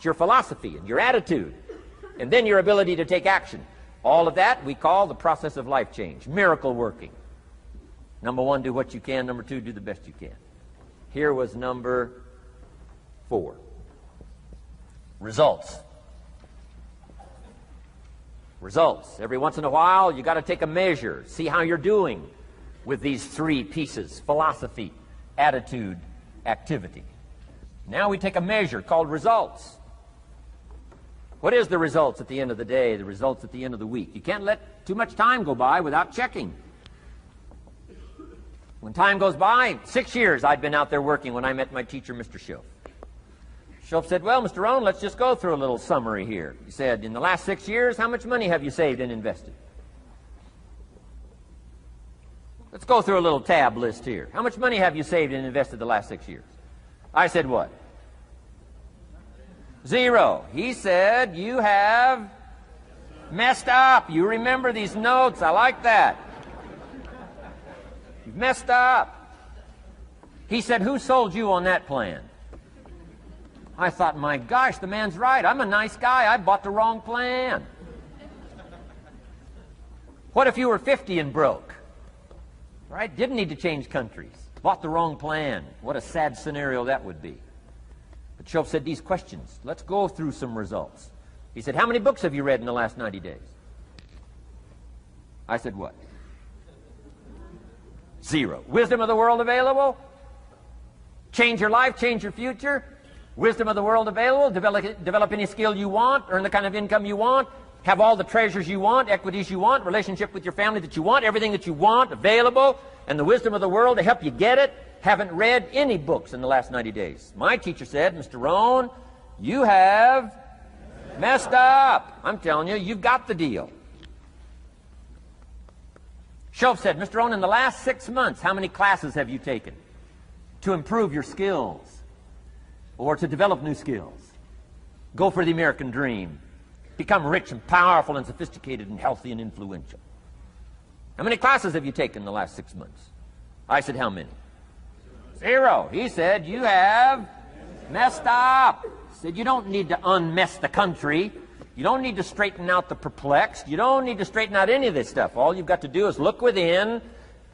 It's your philosophy and your attitude, and then your ability to take action. All of that we call the process of life change, miracle working. Number one, do what you can. Number two, do the best you can. Here was number 4. Results. Results. Every once in a while, you got to take a measure, see how you're doing with these 3 pieces: philosophy, attitude, activity. Now we take a measure called results. What is the results at the end of the day, the results at the end of the week? You can't let too much time go by without checking. When time goes by, 6 years I'd been out there working when I met my teacher, Mr. Schoaf. Schoaf said, well, Mr. Rohn, let's just go through a little summary here. He said, in the last 6 years, how much money have you saved and invested? Let's go through a little tab list here. How much money have you saved and invested the last 6 years? I said, what? 0. He said, you have messed up. You remember these notes. I like that. You've messed up. He said, who sold you on that plan? I thought, my gosh, the man's right. I'm a nice guy. I bought the wrong plan. What if you were 50 and broke? Right? Didn't need to change countries. Bought the wrong plan. What a sad scenario that would be. But Schoaf said these questions. Let's go through some results. He said, how many books have you read in the last 90 days? I said, what? 0. Wisdom of the world available? Change your life, change your future? Wisdom of the world available? Develop any skill you want, earn the kind of income you want, have all the treasures you want, equities you want, relationship with your family that you want, everything that you want available, and the wisdom of the world to help you get it. Haven't read any books in the last 90 days. My teacher said, Mr. Rohn, you have messed up. I'm telling you, you've got the deal. Schoaf said, Mr. Rohn, in the last 6 months, how many classes have you taken to improve your skills or to develop new skills? Go for the American dream. Become rich and powerful and sophisticated and healthy and influential. How many classes have you taken in the last 6 months? I said, how many? 0. He said, you have messed up. He said, you don't need to unmess the country. You don't need to straighten out the perplexed. You don't need to straighten out any of this stuff. All you've got to do is look within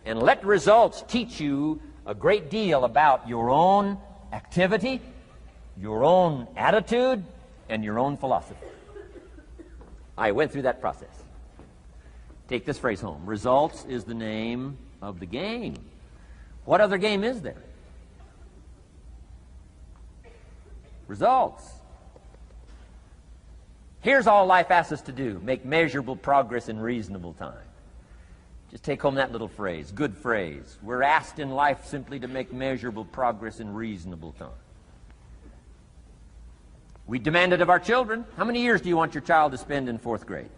and let results teach you a great deal about your own activity, your own attitude, and your own philosophy. I went through that process. Take this phrase home. Results is the name of the game. What other game is there? Results. Here's all life asks us to do. Make measurable progress in reasonable time. Just take home that little phrase. Good phrase. We're asked in life simply to make measurable progress in reasonable time. We demand it of our children. How many years do you want your child to spend in 4th grade?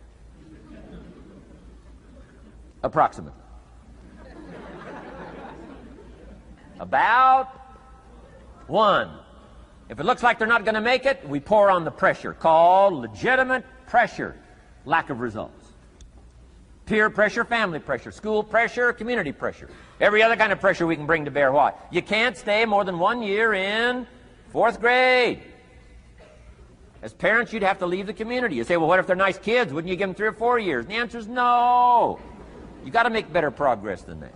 Approximately. About 1. If it looks like they're not going to make it, we pour on the pressure, called legitimate pressure, lack of results. Peer pressure, family pressure, school pressure, community pressure. Every other kind of pressure we can bring to bear. Why? You can't stay more than 1 year in 4th grade. As parents, you'd have to leave the community. You say, well, what if they're nice kids? Wouldn't you give them 3 or 4 years? And the answer is no. You got to make better progress than that.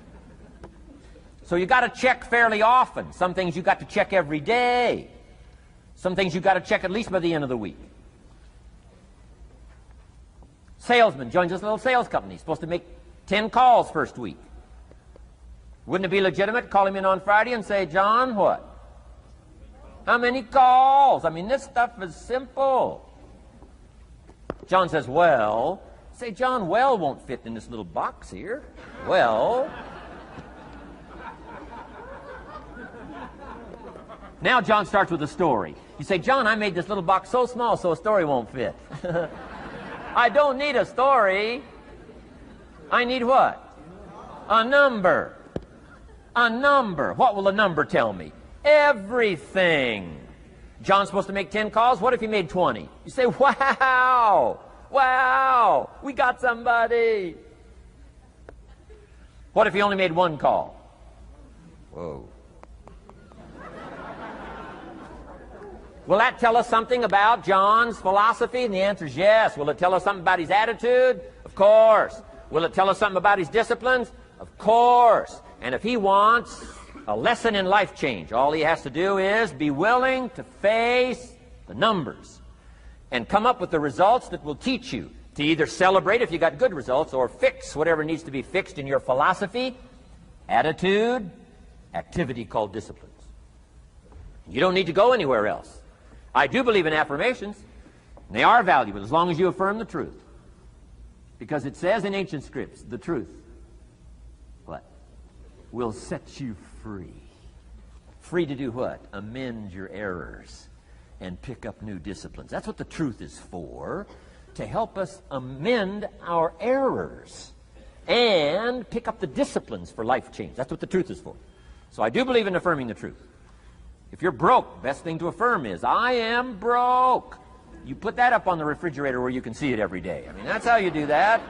So you got to check fairly often. Some things you got to check every day. Some things you got to check at least by the end of the week. Salesman joins this little sales company. He's supposed to make 10 calls first week. Wouldn't it be legitimate to call him in on Friday and say, John, what? How many calls? I mean, this stuff is simple. John says, well. Say, John, well won't fit in this little box here. Well. Now John starts with a story. You say, John, I made this little box so small so a story won't fit. I don't need a story. I need what? A number. A number. What will a number tell me? Everything. John's supposed to make 10 calls. What if he made 20? You say, wow. Wow. We got somebody. What if he only made 1 call? Whoa. Will that tell us something about John's philosophy? And the answer is yes. Will it tell us something about his attitude? Of course. Will it tell us something about his disciplines? Of course. And if he wants a lesson in life change, all he has to do is be willing to face the numbers and come up with the results that will teach you to either celebrate if you got good results or fix whatever needs to be fixed in your philosophy, attitude, activity called disciplines. You don't need to go anywhere else. I do believe in affirmations. And they are valuable as long as you affirm the truth. Because it says in ancient scripts, the truth, what? Will set you free. Free to do what? Amend your errors and pick up new disciplines. That's what the truth is for, to help us amend our errors and pick up the disciplines for life change. That's what the truth is for. So I do believe in affirming the truth. If you're broke, best thing to affirm is, I am broke. You put that up on the refrigerator where you can see it every day. I mean, that's how you do that.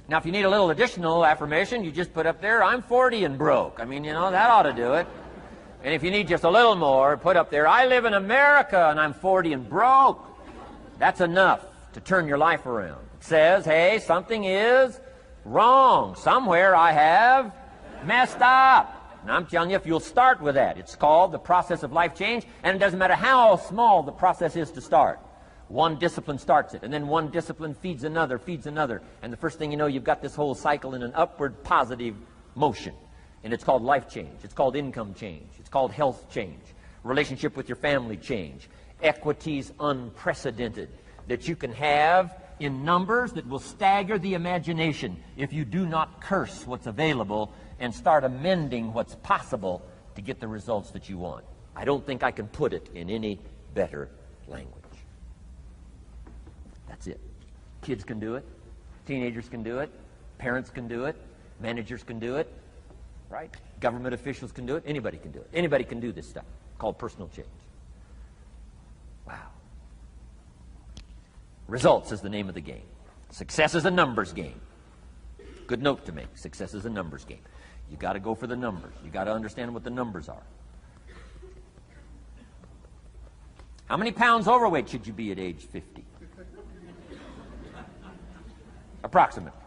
Now, if you need a little additional affirmation, you just put up there, I'm 40 and broke. I mean, you know, that ought to do it. And if you need just a little more, put up there, I live in America and I'm 40 and broke. That's enough to turn your life around. It says, hey, something is wrong. Somewhere I have messed up. And I'm telling you, if you'll start with that, it's called the process of life change, and it doesn't matter how small the process is to start. One discipline starts it, and then one discipline feeds another, and the first thing you know, you've got this whole cycle in an upward positive motion. And it's called life change. It's called income change. It's called health change. Relationship with your family change. Equities unprecedented that you can have in numbers that will stagger the imagination if you do not curse what's available and start amending what's possible to get the results that you want. I don't think I can put it in any better language. That's it. Kids can do it. Teenagers can do it. Parents can do it. Managers can do it. Right? Government officials can do it. Anybody can do it. Anybody can do this stuff called personal change. Wow. Results is the name of the game. Success is a numbers game. Good note to make. Success is a numbers game. You got to go for the numbers. You got to understand what the numbers are. How many pounds overweight should you be at age 50? Approximately.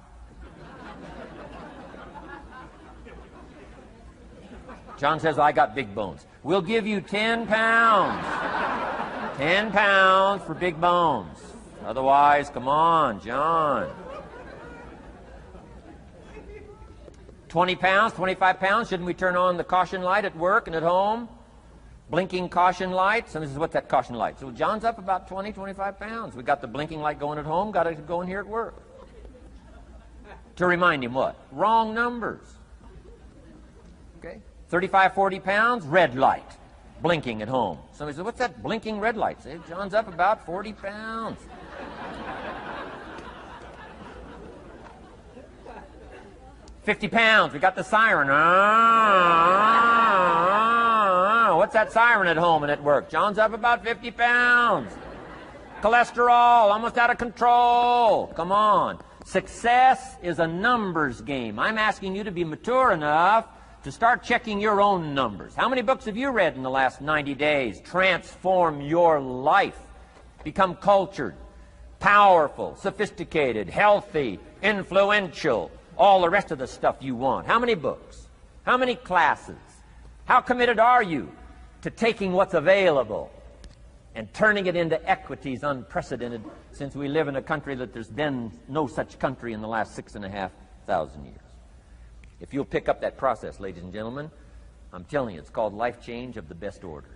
John says, I got big bones. We'll give you 10 pounds. 10 pounds for big bones. Otherwise, come on, John. 20 pounds, 25 pounds. Shouldn't we turn on the caution light at work and at home? Blinking caution light. Somebody says, what's that caution light? So John's up about 20, 25 pounds. We got the blinking light going at home, got it going here at work. To remind him what? Wrong numbers. Okay? 35, 40 pounds, red light. Blinking at home. Somebody says, what's that blinking red light? Say, John's up about 40 pounds. 50 pounds, we got the siren. What's that siren at home and at work? John's up about 50 pounds. Cholesterol, almost out of control. Come on. Success is a numbers game. I'm asking you to be mature enough to start checking your own numbers. How many books have you read in the last 90 days? Transform your life. Become cultured, powerful, sophisticated, healthy, influential, all the rest of the stuff you want. How many books? How many classes? How committed are you to taking what's available and turning it into equities unprecedented, since we live in a country that there's been no such country in the last 6,500 years? If you'll pick up that process, ladies and gentlemen, I'm telling you, it's called life change of the best order.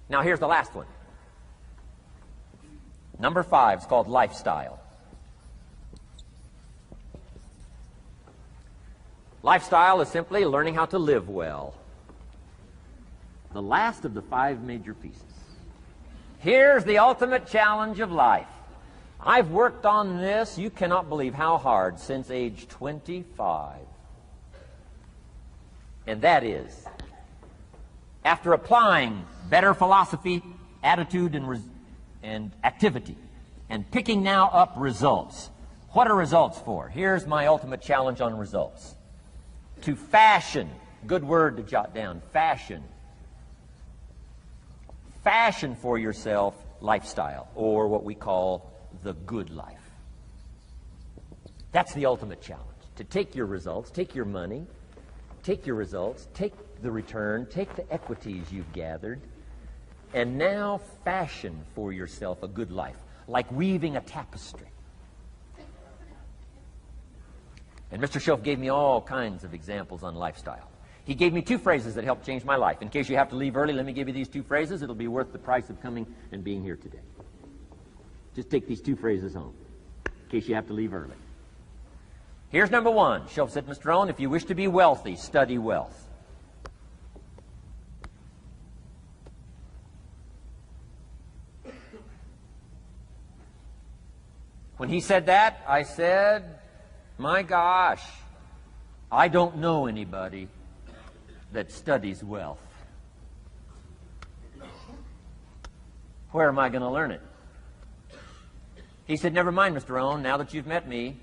Now here's the last one. Number 5 is called lifestyle. Lifestyle is simply learning how to live well. The last of the 5 major pieces. Here's the ultimate challenge of life. I've worked on this, you cannot believe how hard, since age 25. And that is, after applying better philosophy, attitude, and activity, and picking now up results. What are results for? Here's my ultimate challenge on results. To fashion Good word to jot down. Fashion. Fashion for yourself lifestyle, or what we call the good life. That's the ultimate challenge. To take your results, take your money, take your results, take the return, take the equities you've gathered, and now fashion for yourself a good life, like weaving a tapestry. And Mr. Shoaff gave me all kinds of examples on lifestyle. He gave me 2 phrases that helped change my life. In case you have to leave early, let me give you these 2 phrases. It'll be worth the price of coming and being here today. Just take these 2 phrases home, in case you have to leave early. Here's number 1. Shoaff said, Mr. Rohn, if you wish to be wealthy, study wealth. When he said that, I said, my gosh, I don't know anybody that studies wealth. Where am I going to learn it? He said, never mind, Mr. Rohn, now that you've met me,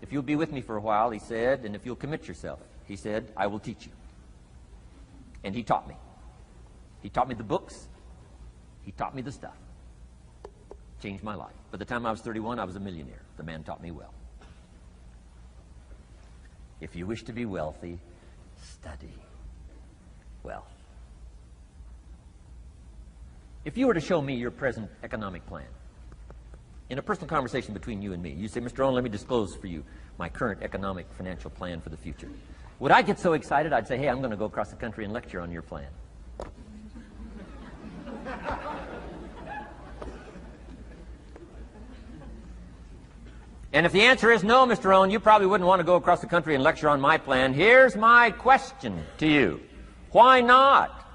if you'll be with me for a while, he said, and if you'll commit yourself, he said, I will teach you. And he taught me. He taught me the books. He taught me the stuff. Changed my life. By the time I was 31, I was a millionaire. The man taught me well. If you wish to be wealthy, study wealth. If you were to show me your present economic plan, in a personal conversation between you and me, you say, Mr. Rohn, let me disclose for you my current economic financial plan for the future. Would I get so excited, I'd say, hey, I'm going to go across the country and lecture on your plan. And if the answer is no, Mr. Rohn, you probably wouldn't want to go across the country and lecture on my plan. Here's my question to you. Why not?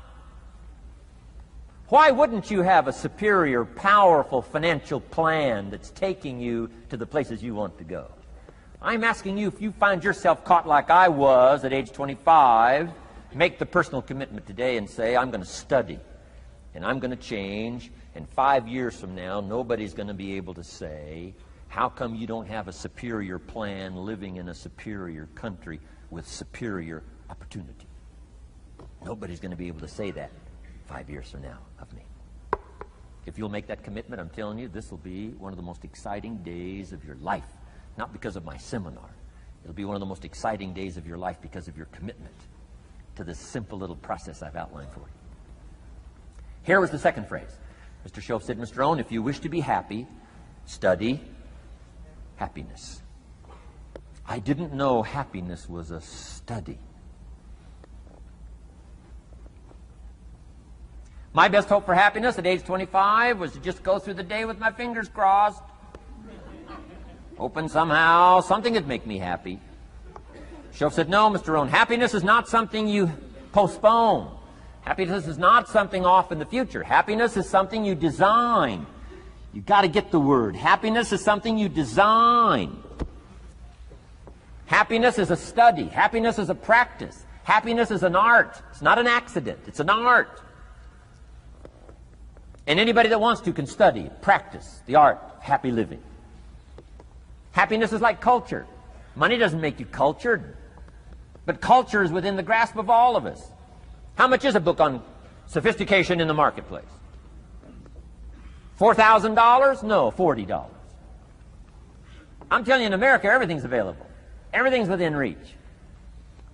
Why wouldn't you have a superior, powerful financial plan that's taking you to the places you want to go? I'm asking you, if you find yourself caught like I was at age 25, make the personal commitment today and say, I'm going to study and I'm going to change, and 5 years from now, nobody's going to be able to say, how come you don't have a superior plan living in a superior country with superior opportunity? Nobody's going to be able to say that 5 years from now of me. If you'll make that commitment, I'm telling you, this will be one of the most exciting days of your life. Not because of my seminar. It'll be one of the most exciting days of your life because of your commitment to this simple little process I've outlined for you. Here was the second phrase. Mr. Shoaff said, Mr. Rohn, if you wish to be happy, study happiness. I didn't know happiness was a study. My best hope for happiness at age 25 was to just go through the day with my fingers crossed, hoping somehow something would make me happy. Shoaff said, no, Mr. Rohn, happiness is not something you postpone. Happiness is not something off in the future. Happiness is something you design. You've got to get the word. Happiness is something you design. Happiness is a study. Happiness is a practice. Happiness is an art. It's not an accident. It's an art. And anybody that wants to can study, practice the art of happy living. Happiness is like culture. Money doesn't make you cultured, but culture is within the grasp of all of us. How much is a book on sophistication in the marketplace? $4,000? No, $40. I'm telling you, in America, everything's available. Everything's within reach.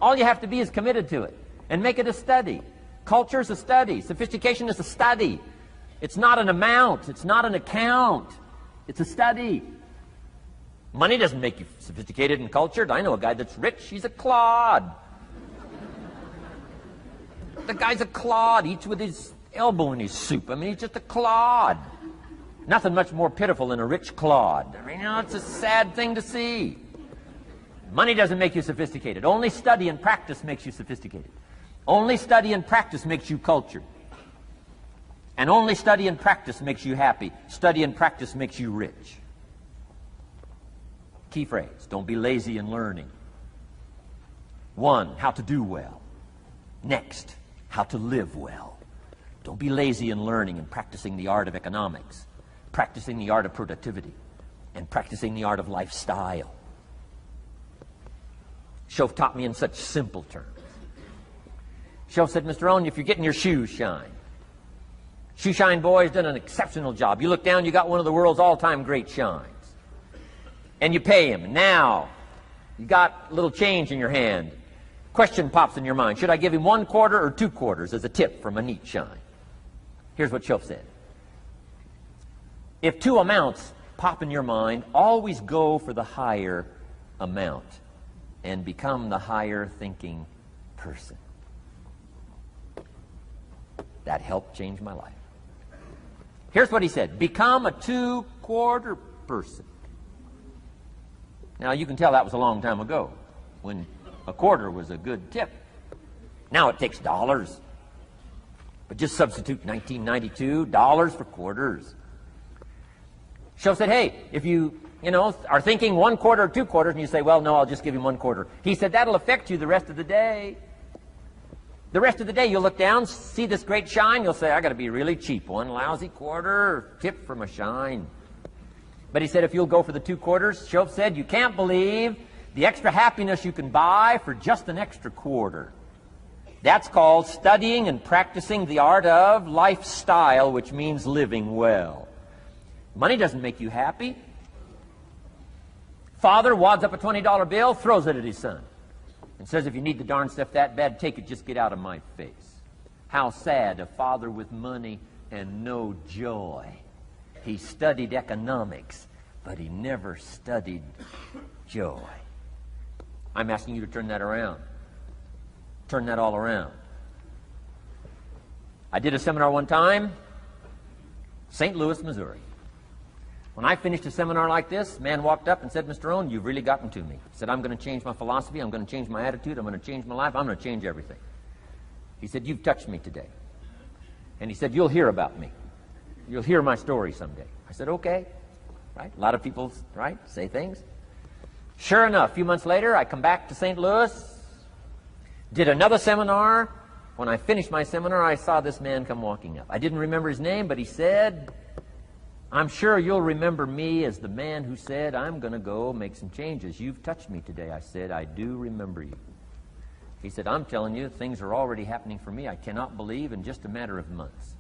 All you have to be is committed to it and make it a study. Culture is a study. Sophistication is a study. It's not an amount. It's not an account. It's a study. Money doesn't make you sophisticated and cultured. I know a guy that's rich. He's a clod. The guy's a clod. Eats with his elbow in his soup. I mean, he's just a clod. Nothing much more pitiful than a rich clod. I mean, it's a sad thing to see. Money doesn't make you sophisticated. Only study and practice makes you sophisticated. Only study and practice makes you cultured. And only study and practice makes you happy. Study and practice makes you rich. Key phrase, don't be lazy in learning. 1, how to do well. Next, how to live well. Don't be lazy in learning and practicing the art of economics, practicing the art of productivity, and practicing the art of lifestyle. Shoaff taught me in such simple terms. Shelf said, Mr. Rohn, if you're getting your shoes shined, Shoe Shine Boy has done an exceptional job. You look down, you got one of the world's all-time great shines. And you pay him. Now, you got a little change in your hand. Question pops in your mind. Should I give him 1 quarter or 2 quarters as a tip from a neat shine? Here's what Shelf said. If 2 amounts pop in your mind, always go for the higher amount and become the higher thinking person. That helped change my life. Here's what he said. Become a 2-quarter person. Now, you can tell that was a long time ago when a quarter was a good tip. Now it takes dollars. But just substitute 1992, dollars for quarters. Shelf said, hey, if you are thinking 1 quarter or 2 quarters, and you say, well, no, I'll just give him 1 quarter. He said, that'll affect you the rest of the day. The rest of the day, you'll look down, see this great shine, you'll say, I got to be really cheap. 1 lousy quarter, tip from a shine. But he said, if you'll go for the 2 quarters, Shelf said, you can't believe the extra happiness you can buy for just an extra quarter. That's called studying and practicing the art of lifestyle, which means living well. Money doesn't make you happy. Father wads up a $20 bill, throws it at his son, and says, if you need the darn stuff that bad, take it, just get out of my face. How sad, a father with money and no joy. He studied economics, but he never studied joy. I'm asking you to turn that around. Turn that all around. I did a seminar one time, St. Louis, Missouri. When I finished a seminar like this, a man walked up and said, Mr. Rohn, you've really gotten to me. He said, I'm going to change my philosophy, I'm going to change my attitude, I'm going to change my life, I'm going to change everything. He said, you've touched me today. And he said, you'll hear about me. You'll hear my story someday. I said, okay. Right? A lot of people, right, say things. Sure enough, a few months later, I come back to St. Louis, did another seminar. When I finished my seminar, I saw this man come walking up. I didn't remember his name, but he said, I'm sure you'll remember me as the man who said, I'm going to go make some changes. You've touched me today. I said, I do remember you. He said, I'm telling you, things are already happening for me. I cannot believe in just a matter of months.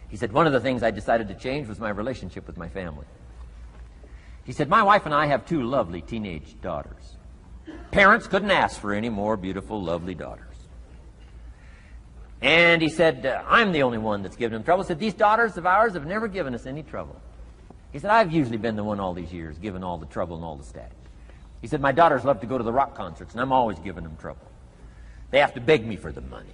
He said, one of the things I decided to change was my relationship with my family. He said, my wife and I have 2 lovely teenage daughters. Parents couldn't ask for any more beautiful, lovely daughters. And he said, I'm the only one that's given them trouble. He said, these daughters of ours have never given us any trouble. He said, I've usually been the one all these years giving all the trouble and all the static. He said, my daughters love to go to the rock concerts, and I'm always giving them trouble. They have to beg me for the money.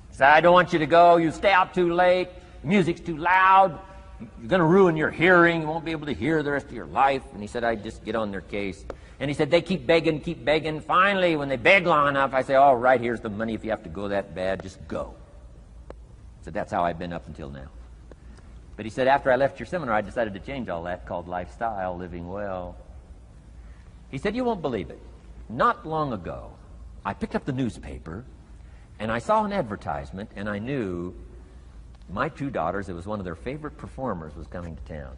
He said, I don't want you to go. You stay out too late. The music's too loud. You're going to ruin your hearing. You won't be able to hear the rest of your life. And he said, I just get on their case. And he said, they keep begging, keep begging. Finally, when they beg long enough, I say, all right, here's the money. If you have to go that bad, just go. He said, that's how I've been up until now. But he said, after I left your seminar, I decided to change all that, called lifestyle, living well. He said, you won't believe it. Not long ago, I picked up the newspaper, and I saw an advertisement, and I knew my 2 daughters, it was one of their favorite performers, was coming to town.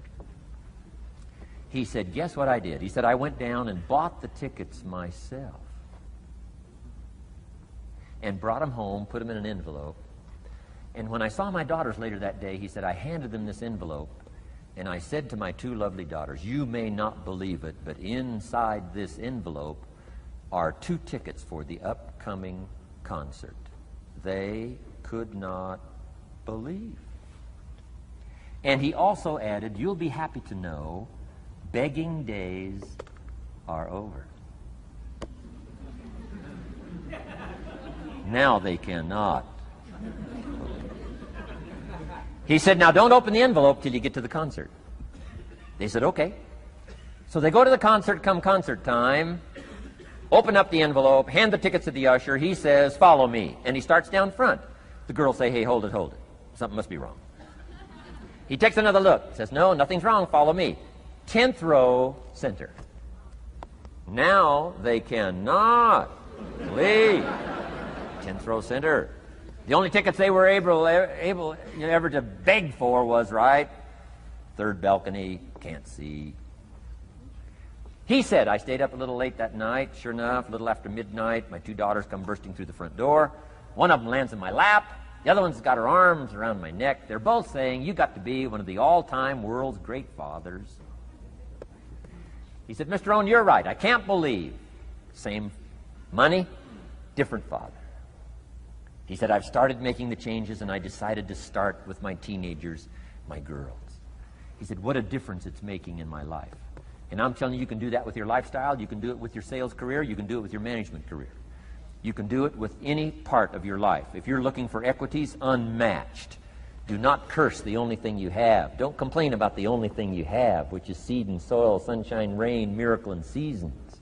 He said, guess what I did? He said, I went down and bought the tickets myself and brought them home, put them in an envelope. And when I saw my daughters later that day, he said, I handed them this envelope, and I said to my 2 lovely daughters, you may not believe it, but inside this envelope are 2 tickets for the upcoming concert. They could not believe. And he also added, you'll be happy to know begging days are over. Now they cannot. He said, now don't open the envelope till you get to the concert. They said, okay. So they go to the concert, come concert time, open up the envelope, hand the tickets to the usher. He says, follow me. And he starts down front. The girls say, hey, hold it, hold it. Something must be wrong. He takes another look, says, no, nothing's wrong, follow me. 10th row, center. Now they cannot leave. 10th row, center. The only tickets they were able ever to beg for was, right, 3rd balcony, can't see. He said, I stayed up a little late that night. Sure enough, a little after midnight, my two daughters come bursting through the front door. One of them lands in my lap. The other one's got her arms around my neck. They're both saying, you got to be one of the all-time world's great fathers. He said, Mr. Rohn, you're right. I can't believe. Same money, different father. He said, I've started making the changes, and I decided to start with my teenagers, my girls. He said, what a difference it's making in my life. And I'm telling you, you can do that with your lifestyle. You can do it with your sales career. You can do it with your management career. You can do it with any part of your life. If you're looking for equities unmatched, do not curse the only thing you have. Don't complain about the only thing you have, which is seed and soil, sunshine, rain, miracle, and seasons.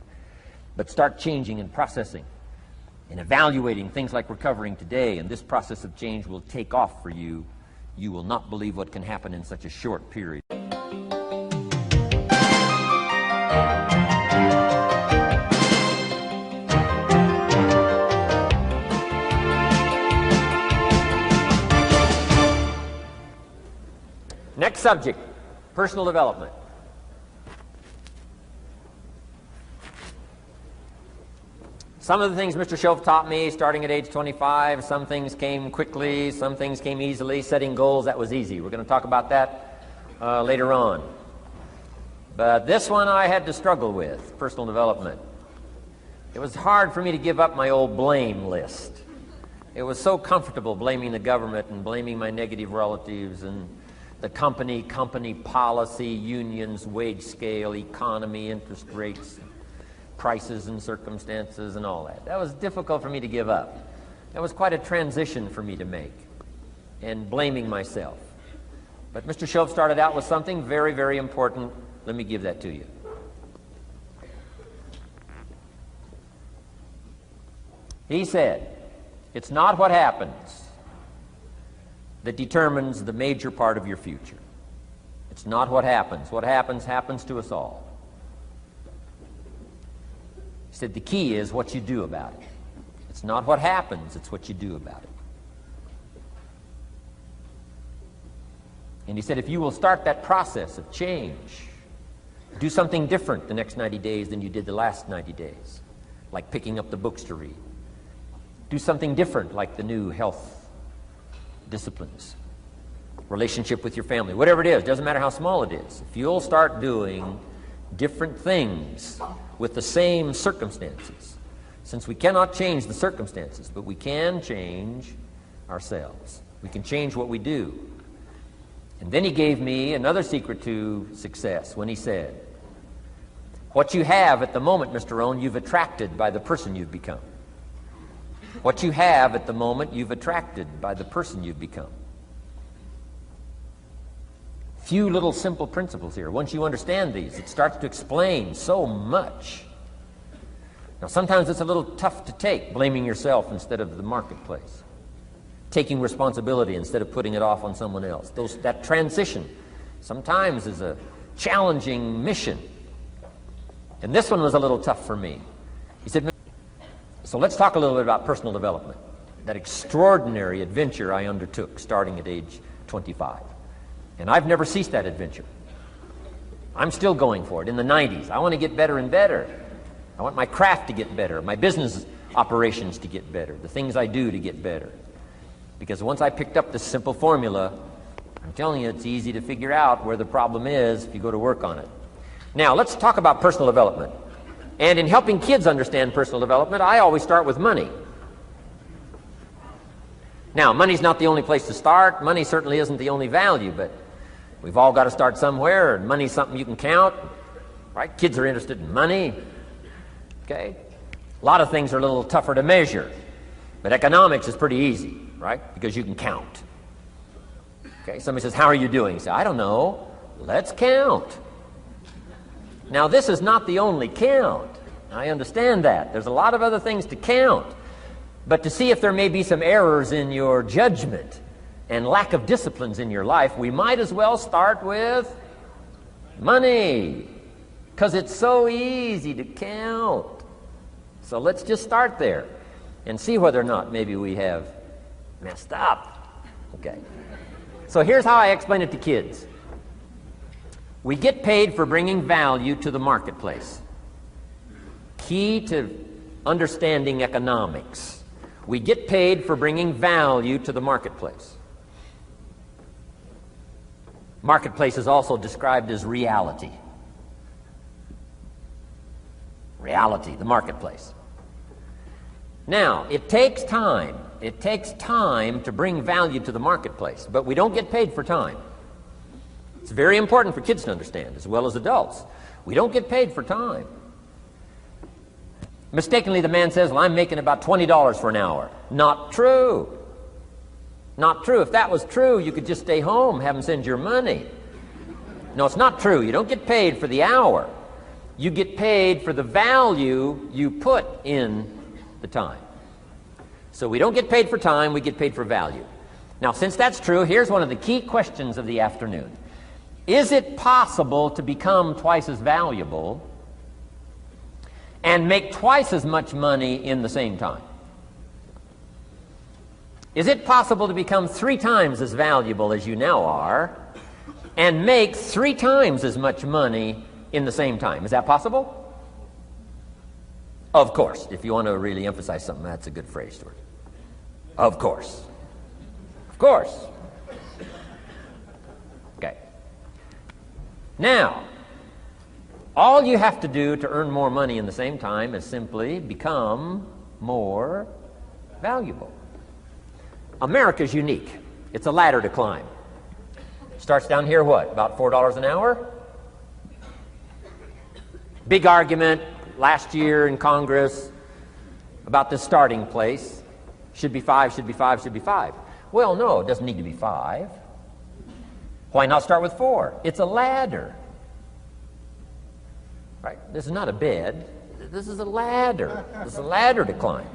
But start changing and processing and evaluating things like we're covering today, and this process of change will take off for you. You will not believe what can happen in such a short period. Next subject, personal development. Some of the things Mr. Shoaff taught me starting at age 25, some things came quickly, some things came easily. Setting goals, that was easy. We're going to talk about that later on. But this one I had to struggle with, personal development. It was hard for me to give up my old blame list. It was so comfortable blaming the government and blaming my negative relatives and the company policy, unions, wage scale, economy, interest rates, prices and circumstances and all that. That was difficult for me to give up. That was quite a transition for me to make, and blaming myself. But Mr. Shoaff started out with something very, very important. Let me give that to you. He said, it's not what happens that determines the major part of your future. It's not what happens. What happens, happens to us all. He said the key is what you do about it. It's not what happens, it's what you do about it. And he said if you will start that process of change, do something different the next 90 days than you did the last 90 days, like picking up the books to read. Do something different like the new health disciplines, relationship with your family, whatever it is, doesn't matter how small it is. If you'll start doing different things with the same circumstances, since we cannot change the circumstances, but we can change ourselves. We can change what we do. And then he gave me another secret to success when he said, what you have at the moment, Mr. Rohn, you've attracted by the person you've become. What you have at the moment, you've attracted by the person you've become. Few little simple principles here. Once you understand these, it starts to explain so much. Now, sometimes it's a little tough to take, blaming yourself instead of the marketplace, taking responsibility instead of putting it off on someone else. That transition sometimes is a challenging mission. And this one was a little tough for me. He said, so let's talk a little bit about personal development, that extraordinary adventure I undertook starting at age 25. And I've never ceased that adventure. I'm still going for it in the 90s. I want to get better and better. I want my craft to get better, my business operations to get better, the things I do to get better. Because once I picked up this simple formula, I'm telling you, it's easy to figure out where the problem is if you go to work on it. Now, let's talk about personal development. And in helping kids understand personal development, I always start with money. Now, money's not the only place to start. Money certainly isn't the only value, but we've all got to start somewhere, and money's something you can count, right? Kids are interested in money, okay? A lot of things are a little tougher to measure, but economics is pretty easy, right? Because you can count. Okay, somebody says, how are you doing? You say, I don't know. Let's count. Now, this is not the only count. I understand that. There's a lot of other things to count. But to see if there may be some errors in your judgment and lack of disciplines in your life, we might as well start with money, because it's so easy to count. So let's just start there and see whether or not maybe we have messed up. Okay. So here's how I explain it to kids. We get paid for bringing value to the marketplace. Key to understanding economics. We get paid for bringing value to the marketplace. Marketplace is also described as reality. Reality, the marketplace. Now, it takes time. It takes time to bring value to the marketplace, but we don't get paid for time. It's very important for kids to understand, as well as adults. We don't get paid for time. Mistakenly, the man says, well, I'm making about $20 for an hour. Not true. Not true. If that was true, you could just stay home, have them send your money. No, it's not true. You don't get paid for the hour. You get paid for the value you put in the time. So we don't get paid for time, we get paid for value. Now, since that's true, here's one of the key questions of the afternoon. Is it possible to become twice as valuable and make twice as much money in the same time? Is it possible to become 3 times as valuable as you now are and make 3 times as much money in the same time? Is that possible? Of course. If you want to really emphasize something, that's a good phrase, Stuart. Of course. Of course. Okay. Now, all you have to do to earn more money in the same time is simply become more valuable. America's unique. It's a ladder to climb. Starts down here, what, about $4 an hour? Big argument last year in Congress about this starting place. Should be 5, should be 5, should be 5. Well, no, it doesn't need to be 5. Why not start with 4? It's a ladder. Right? This is not a bed. This is a ladder. This is a ladder to climb.